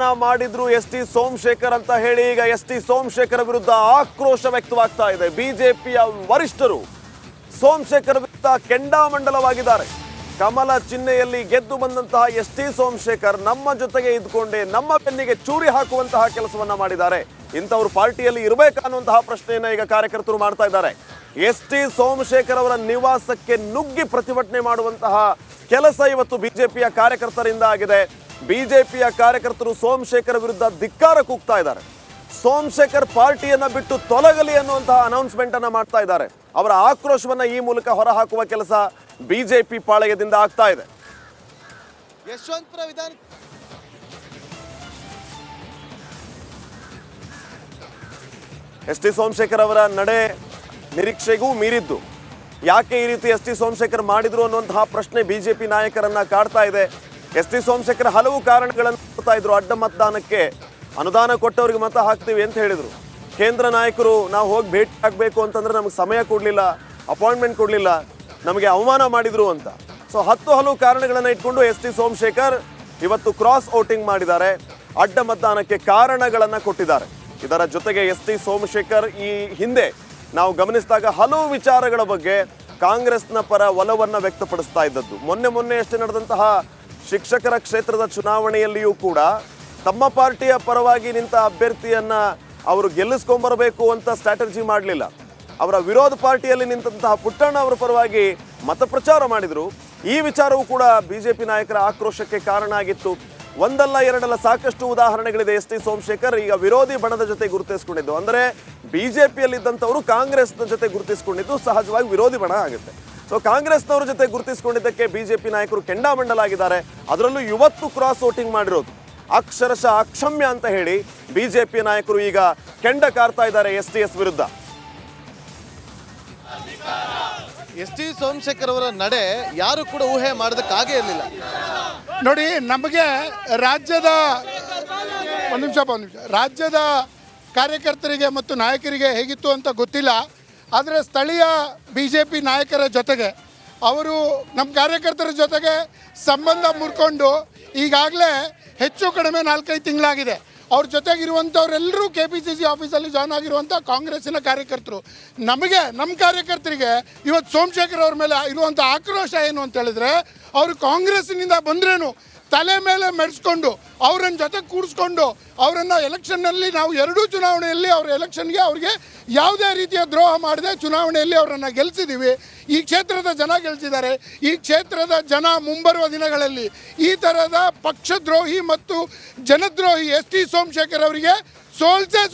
ಅವಮಾನ ಮಾಡಿದ್ರು ಟಿ ಸೋಮಶೇಖರ್ ಅಂತ ಹೇಳಿ ಈಗ ಟಿ ಸೋಮಶೇಖರ್ ವಿರುದ್ಧ ಆಕ್ರೋಶ ವ್ಯಕ್ತವಾಗ್ತಾ ಇದೆ. ಬಿಜೆಪಿಯ ವರಿಷ್ಠರು ಸೋಮಶೇಖರ್ ವಿರುದ್ಧ ಕೆಂಡಾಮಂಡಲವಾಗಿದ್ದಾರೆ. ಕಮಲ ಚಿಹ್ನೆಯಲ್ಲಿ ಗೆದ್ದು ಬಂದಂತಹ ಟಿ ಸೋಮಶೇಖರ್ ನಮ್ಮ ಜೊತೆಗೆ ಇದ್ಕೊಂಡೆ ನಮ್ಮ ಬೆನ್ನಿಗೆ ಚೂರಿ ಹಾಕುವಂತಹ ಕೆಲಸವನ್ನ ಮಾಡಿದ್ದಾರೆ. ಇಂಥವ್ರು ಪಾರ್ಟಿಯಲ್ಲಿ ಇರಬೇಕನ್ನುವಂತಹ ಪ್ರಶ್ನೆಯನ್ನ ಈಗ ಕಾರ್ಯಕರ್ತರು ಮಾಡ್ತಾ ಇದ್ದಾರೆ. ಟಿ ಸೋಮಶೇಖರ್ ಅವರ ನಿವಾಸಕ್ಕೆ ನುಗ್ಗಿ ಪ್ರತಿಭಟನೆ ಮಾಡುವಂತಹ ಕೆಲಸ ಇವತ್ತು ಬಿಜೆಪಿಯ ಕಾರ್ಯಕರ್ತರಿಂದ ಆಗಿದೆ. ಬಿಜೆಪಿಯ ಕಾರ್ಯಕರ್ತರು ಸೋಮಶೇಖರ್ ವಿರುದ್ಧ ಧಿಕ್ಕಾರ ಕೂಗ್ತಾ ಇದ್ದಾರೆ. ಸೋಮಶೇಖರ್ ಪಾರ್ಟಿಯನ್ನ ಬಿಟ್ಟು ತೊಲಗಲಿ ಅನ್ನುವಂತಹ ಅನೌನ್ಸ್ಮೆಂಟ್ ಅನ್ನ ಮಾಡ್ತಾ ಇದ್ದಾರೆ. ಅವರ ಆಕ್ರೋಶವನ್ನ ಈ ಮೂಲಕ ಹೊರಹಾಕುವ ಕೆಲಸ ಬಿಜೆಪಿ ಪಾಳಯದಿಂದ ಆಗ್ತಾ ಇದೆ. ಯಶವಂತಪುರ ವಿಧಾನ ಟಿ ಸೋಮಶೇಖರ್ ಅವರ ನಡೆ ನಿರೀಕ್ಷೆಗೂ ಮೀರಿದ್ದು. ಯಾಕೆ ಈ ರೀತಿ ಟಿ ಸೋಮಶೇಖರ್ ಮಾಡಿದ್ರು ಅನ್ನುವಂತಹ ಪ್ರಶ್ನೆ ಬಿಜೆಪಿ ನಾಯಕರನ್ನ ಕಾಡ್ತಾ ಇದೆ. ಟಿ ಸೋಮಶೇಖರ್ ಹಲವು ಕಾರಣಗಳನ್ನು ಕೊಡ್ತಾ ಇದ್ರು. ಅಡ್ಡ ಮತದಾನಕ್ಕೆ ಅನುದಾನ ಕೊಟ್ಟವರಿಗೆ ಮತ ಹಾಕ್ತೀವಿ ಅಂತ ಹೇಳಿದ್ರು. ಕೇಂದ್ರ ನಾಯಕರು ನಾವು ಹೋಗಿ ಭೇಟಿ ಆಗಬೇಕು ಅಂತಂದ್ರೆ ನಮಗೆ ಸಮಯ ಕೊಡಲಿಲ್ಲ, ಅಪಾಯಿಂಟ್ಮೆಂಟ್ ಕೊಡಲಿಲ್ಲ, ನಮಗೆ ಅವಮಾನ ಮಾಡಿದ್ರು ಅಂತ. ಸೊ ಹಲವು ಕಾರಣಗಳನ್ನು ಇಟ್ಕೊಂಡು ಟಿ ಸೋಮಶೇಖರ್ ಇವತ್ತು ಕ್ರಾಸ್ ವೋಟಿಂಗ್ ಮಾಡಿದ್ದಾರೆ. ಅಡ್ಡ ಮತದಾನಕ್ಕೆ ಕಾರಣಗಳನ್ನು ಕೊಟ್ಟಿದ್ದಾರೆ. ಇದರ ಜೊತೆಗೆ ಟಿ ಸೋಮಶೇಖರ್ ಈ ಹಿಂದೆ ನಾವು ಗಮನಿಸಿದಾಗ ಹಲವು ವಿಚಾರಗಳ ಬಗ್ಗೆ ಕಾಂಗ್ರೆಸ್ನ ಪರ ಒಲವನ್ನು ವ್ಯಕ್ತಪಡಿಸ್ತಾ ಇದ್ದದ್ದು. ಮೊನ್ನೆ ಅಷ್ಟೇ ನಡೆದಂತಹ ಶಿಕ್ಷಕರ ಕ್ಷೇತ್ರದ ಚುನಾವಣೆಯಲ್ಲಿಯೂ ಕೂಡ ತಮ್ಮ ಪಾರ್ಟಿಯ ಪರವಾಗಿ ನಿಂತ ಅಭ್ಯರ್ಥಿಯನ್ನ ಅವರು ಗೆಲ್ಲಿಸ್ಕೊಂಡ್ಬರಬೇಕು ಅಂತ ಸ್ಟ್ರಾಟಜಿ ಮಾಡಲಿಲ್ಲ. ಅವರ ವಿರೋಧ ಪಾರ್ಟಿಯಲ್ಲಿ ನಿಂತಹ ಪುಟ್ಟಣ್ಣ ಅವರ ಪರವಾಗಿ ಮತ ಪ್ರಚಾರ ಮಾಡಿದರು. ಈ ವಿಚಾರವೂ ಕೂಡ ಬಿಜೆಪಿ ನಾಯಕರ ಆಕ್ರೋಶಕ್ಕೆ ಕಾರಣ ಆಗಿತ್ತು. ಒಂದಲ್ಲ ಎರಡಲ್ಲ ಸಾಕಷ್ಟು ಉದಾಹರಣೆಗಳಿದೆ. ಟಿ ಸೋಮಶೇಖರ್ ಈಗ ವಿರೋಧಿ ಬಣದ ಜೊತೆ ಗುರುತಿಸಿಕೊಂಡಿದ್ದು, ಅಂದರೆ ಬಿಜೆಪಿಯಲ್ಲಿದ್ದಂಥವರು ಕಾಂಗ್ರೆಸ್ನ ಜೊತೆ ಗುರುತಿಸಿಕೊಂಡಿದ್ದು ಸಹಜವಾಗಿ ವಿರೋಧಿ ಬಣ ಆಗುತ್ತೆ. ಸೊ ಕಾಂಗ್ರೆಸ್ನವ್ರ ಜೊತೆ ಗುರುತಿಸಿಕೊಂಡಿದ್ದಕ್ಕೆ ಬಿಜೆಪಿ ನಾಯಕರು ಕೆಂಡಾಮಂಡಲಾಗಿದ್ದಾರೆ. ಅದರಲ್ಲೂ ಇವತ್ತು ಕ್ರಾಸ್ ವೋಟಿಂಗ್ ಮಾಡಿರೋದು ಅಕ್ಷರಶಃ ಅಕ್ಷಮ್ಯ ಅಂತ ಹೇಳಿ ಬಿಜೆಪಿ ನಾಯಕರು ಈಗ ಕೆಂಡ ಕಾರ್ತಾ ಇದ್ದಾರೆ ಎಸ್ ವಿರುದ್ಧ. ಟಿ ಸೋಮಶೇಖರ್ ಅವರ ನಡೆ ಯಾರು ಕೂಡ ಊಹೆ ಮಾಡೋದಕ್ಕಾಗೇ ಇರಲಿಲ್ಲ. ನೋಡಿ, ನಮಗೆ ರಾಜ್ಯದ ರಾಜ್ಯದ ಕಾರ್ಯಕರ್ತರಿಗೆ ಮತ್ತು ನಾಯಕರಿಗೆ ಹೇಗಿತ್ತು ಅಂತ ಗೊತ್ತಿಲ್ಲ. ಆದರೆ ಸ್ಥಳೀಯ BJP ನಾಯಕರ ಜೊತೆಗೆ ಅವರು ನಮ್ಮ ಕಾರ್ಯಕರ್ತರ ಜೊತೆಗೆ ಸಂಬಂಧ ಮುರ್ಕೊಂಡು ಈಗಾಗಲೇ ಹೆಚ್ಚು ಕಡಿಮೆ 4-5 ತಿಂಗಳಾಗಿದೆ. ಅವ್ರ ಜೊತೆಗಿರುವಂಥವ್ರೆಲ್ಲರೂ KPCC ಆಫೀಸಲ್ಲಿ ಜಾಯ್ನ್ ಆಗಿರುವಂಥ ಕಾಂಗ್ರೆಸ್ಸಿನ ಕಾರ್ಯಕರ್ತರು. ನಮ್ಮ ಕಾರ್ಯಕರ್ತರಿಗೆ ಇವತ್ತು ಸೋಮಶೇಖರ್ ಅವ್ರ ಮೇಲೆ ಇರುವಂಥ ಆಕ್ರೋಶ ಏನು ಅಂತ ಹೇಳಿದ್ರೆ, ಅವರು ಕಾಂಗ್ರೆಸ್ಸಿನಿಂದ ಬಂದ್ರೇನು ತಲೆ ಮೇಲೆ ಮೆರೆಸ್ಕೊಂಡು ಅವರನ್ನ ಜೊತೆ ಕೂಡಿಸ್ಕೊಂಡು ಅವರನ್ನು ಎಲೆಕ್ಷನ್ನಲ್ಲಿ ನಾವು ಎರಡೂ ಚುನಾವಣೆಯಲ್ಲಿ ಅವ್ರ ಎಲೆಕ್ಷನ್ಗೆ ಅವ್ರಿಗೆ ಯಾವುದೇ ರೀತಿಯ ದ್ರೋಹ ಮಾಡದೆ ಚುನಾವಣೆಯಲ್ಲಿ ಅವರನ್ನು ಗೆಲ್ಲಿಸಿದ್ದೀವಿ. ಈ ಕ್ಷೇತ್ರದ ಜನ ಗೆಲ್ಲಿಸಿದ್ದಾರೆ. ಈ ಕ್ಷೇತ್ರದ ಜನ ಮುಂಬರುವ ದಿನಗಳಲ್ಲಿ ಈ ಥರದ ಪಕ್ಷದ್ರೋಹಿ ಮತ್ತು ಜನದ್ರೋಹಿ ಟಿ ಸೋಮಶೇಖರ್ ಅವರಿಗೆ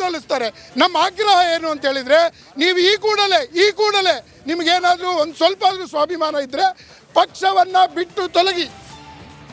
ಸೋಲಿಸ್ತಾರೆ. ನಮ್ಮ ಆಗ್ರಹ ಏನು ಅಂತ ಹೇಳಿದರೆ, ನೀವು ಈ ಕೂಡಲೇ ನಿಮಗೇನಾದರೂ ಒಂದು ಸ್ವಲ್ಪ ಆದರೂ ಸ್ವಾಭಿಮಾನ ಇದ್ದರೆ ಪಕ್ಷವನ್ನು ಬಿಟ್ಟು ತೊಲಗಿ.